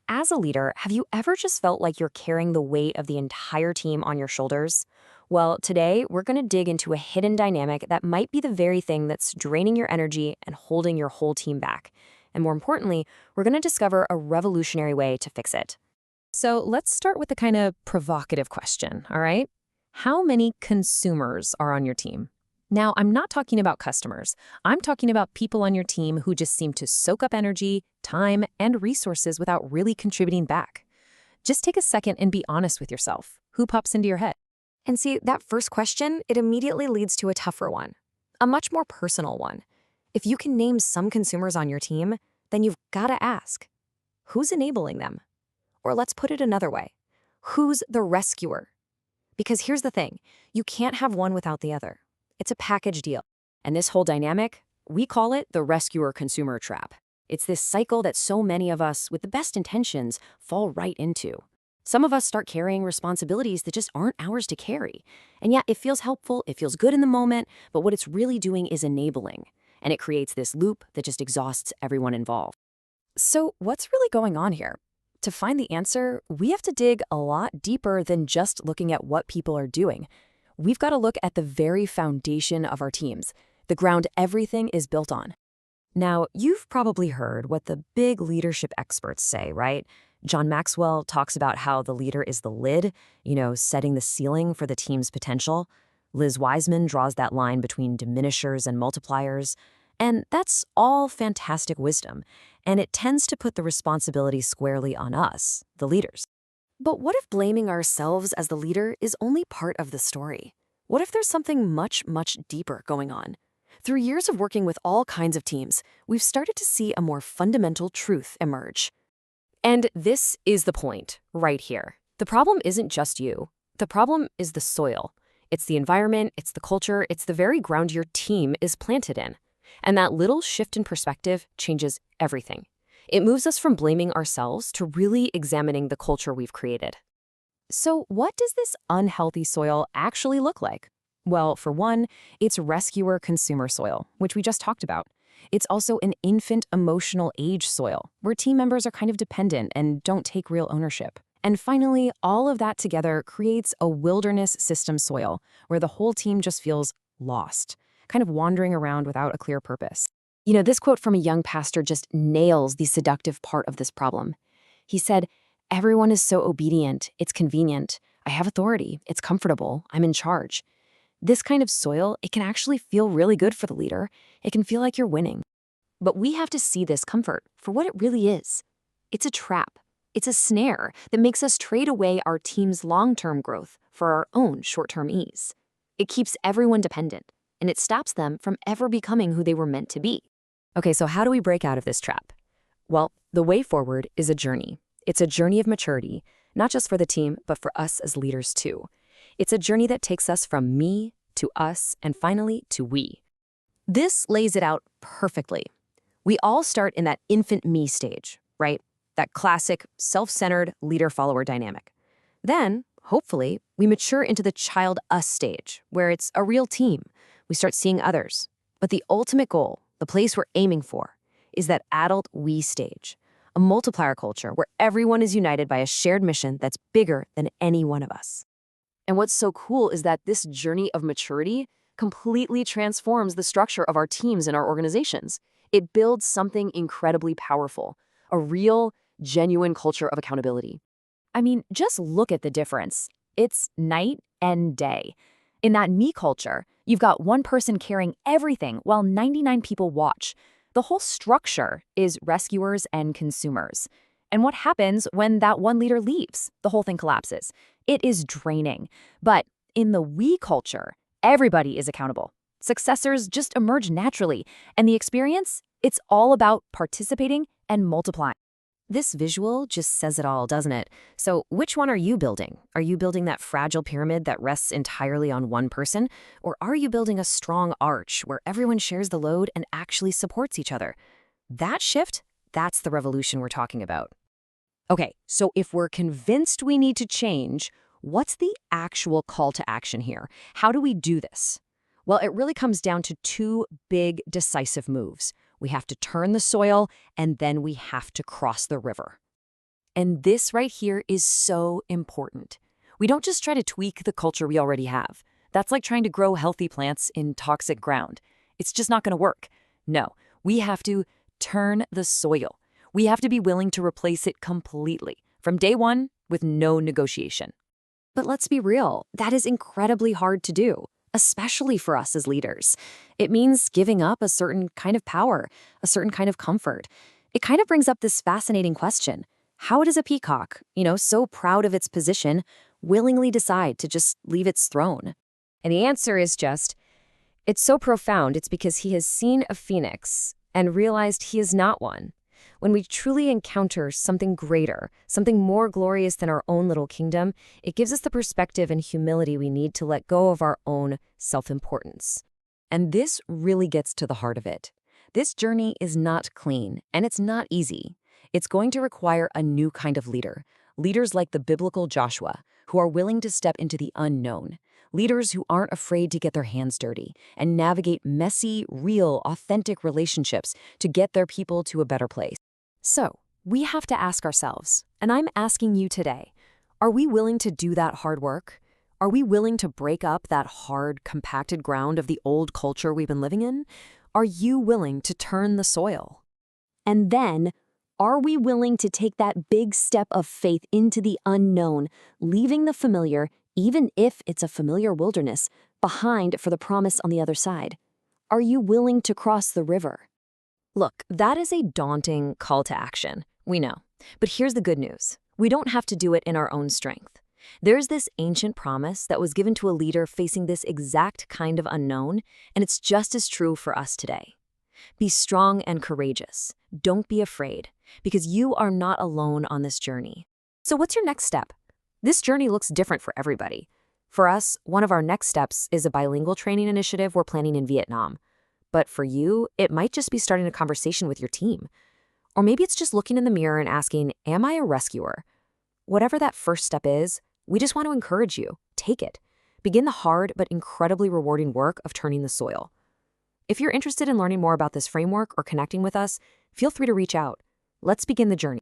As a leader, have you ever just felt like you're carrying the weight of the entire team on your shoulders? Well, today we're going to dig into a hidden dynamic that might be the very thing that's draining your energy and holding your whole team back. And more importantly, we're going to discover a revolutionary way to fix it. So let's start with the kind of provocative question, all right? How many consumers are on your team? Now, I'm not talking about customers. I'm talking about people on your team who just seem to soak up energy, time, and resources without really contributing back. Just take a second and be honest with yourself. Who pops into your head? And see, that first question, it immediately leads to a tougher one, a much more personal one. If you can name some consumers on your team, then you've got to ask, who's enabling them? Or let's put it another way, who's the rescuer? Because here's the thing, you can't have one without the other. It's a package deal. And this whole dynamic, we call it the rescuer-consumer trap. It's this cycle that so many of us, with the best intentions, fall right into. Some of us start carrying responsibilities that just aren't ours to carry. And yeah, it feels helpful, it feels good in the moment, but what it's really doing is enabling. And it creates this loop that just exhausts everyone involved. So what's really going on here? To find the answer, we have to dig a lot deeper than just looking at what people are doing. We've got to look at the very foundation of our teams, the ground everything is built on. Now, you've probably heard what the big leadership experts say, right? John Maxwell talks about how the leader is the lid, setting the ceiling for the team's potential. Liz Wiseman draws that line between diminishers and multipliers. And that's all fantastic wisdom, and it tends to put the responsibility squarely on us, the leaders. But what if blaming ourselves as the leader is only part of the story? What if there's something much, much deeper going on? Through years of working with all kinds of teams, we've started to see a more fundamental truth emerge. And this is the point, right here. The problem isn't just you. The problem is the soil. It's the environment, it's the culture, it's the very ground your team is planted in. And that little shift in perspective changes everything. It moves us from blaming ourselves to really examining the culture we've created. So what does this unhealthy soil actually look like? Well, for one, it's rescuer-consumer soil, which we just talked about. It's also an infant emotional age soil, where team members are kind of dependent and don't take real ownership. And finally, all of that together creates a wilderness system soil, where the whole team just feels lost, kind of wandering around without a clear purpose. This quote from a young pastor just nails the seductive part of this problem. He said, "Everyone is so obedient, it's convenient. I have authority, it's comfortable, I'm in charge." This kind of soil, it can actually feel really good for the leader. It can feel like you're winning. But we have to see this comfort for what it really is. It's a trap. It's a snare that makes us trade away our team's long-term growth for our own short-term ease. It keeps everyone dependent, and it stops them from ever becoming who they were meant to be. Okay, so how do we break out of this trap? Well, the way forward is a journey. It's a journey of maturity, not just for the team, but for us as leaders too. It's a journey that takes us from me to us and finally to we. This lays it out perfectly. We all start in that infant me stage, right? That classic self-centered leader-follower dynamic. Then, hopefully, we mature into the child-us stage, where it's a real team. We start seeing others. But the ultimate goal, the place we're aiming for, is that adult we stage, a multiplier culture where everyone is united by a shared mission that's bigger than any one of us. And what's so cool is that this journey of maturity completely transforms the structure of our teams and our organizations. It builds something incredibly powerful, a real, genuine culture of accountability. I mean, just look at the difference. It's night and day. In that me culture, you've got one person carrying everything while 99 people watch. The whole structure is rescuers and consumers. And what happens when that one leader leaves? The whole thing collapses. It is draining. But in the we culture, everybody is accountable. Successors just emerge naturally. And the experience, it's all about participating and multiplying. This visual just says it all, doesn't it? So which one are you building? Are you building that fragile pyramid that rests entirely on one person? Or are you building a strong arch where everyone shares the load and actually supports each other? That shift, that's the revolution we're talking about. Okay, so if we're convinced we need to change, what's the actual call to action here? How do we do this? Well, it really comes down to two big, decisive moves. We have to turn the soil, and then we have to cross the river. And this right here is so important. We don't just try to tweak the culture we already have. That's like trying to grow healthy plants in toxic ground. It's just not going to work. No, we have to turn the soil. We have to be willing to replace it completely, from day one, with no negotiation. But let's be real, that is incredibly hard to do, especially for us as leaders. It means giving up a certain kind of power, a certain kind of comfort. It kind of brings up this fascinating question. How does a peacock, so proud of its position, willingly decide to just leave its throne? And the answer is just, it's so profound, it's because he has seen a phoenix and realized he is not one. When we truly encounter something greater, something more glorious than our own little kingdom, it gives us the perspective and humility we need to let go of our own self-importance. And this really gets to the heart of it. This journey is not clean, and it's not easy. It's going to require a new kind of leader, leaders like the biblical Joshua, who are willing to step into the unknown, leaders who aren't afraid to get their hands dirty and navigate messy, real, authentic relationships to get their people to a better place. So, we have to ask ourselves, and I'm asking you today, are we willing to do that hard work? Are we willing to break up that hard, compacted ground of the old culture we've been living in? Are you willing to turn the soil? And then, are we willing to take that big step of faith into the unknown, leaving the familiar, even if it's a familiar wilderness, behind for the promise on the other side? Are you willing to cross the river? Look, that is a daunting call to action, we know. But here's the good news. We don't have to do it in our own strength. There's this ancient promise that was given to a leader facing this exact kind of unknown, and it's just as true for us today. Be strong and courageous. Don't be afraid, because you are not alone on this journey. So what's your next step? This journey looks different for everybody. For us, one of our next steps is a bilingual training initiative we're planning in Vietnam. But for you, it might just be starting a conversation with your team. Or maybe it's just looking in the mirror and asking, am I a rescuer? Whatever that first step is, we just want to encourage you. Take it. Begin the hard but incredibly rewarding work of turning the soil. If you're interested in learning more about this framework or connecting with us, feel free to reach out. Let's begin the journey.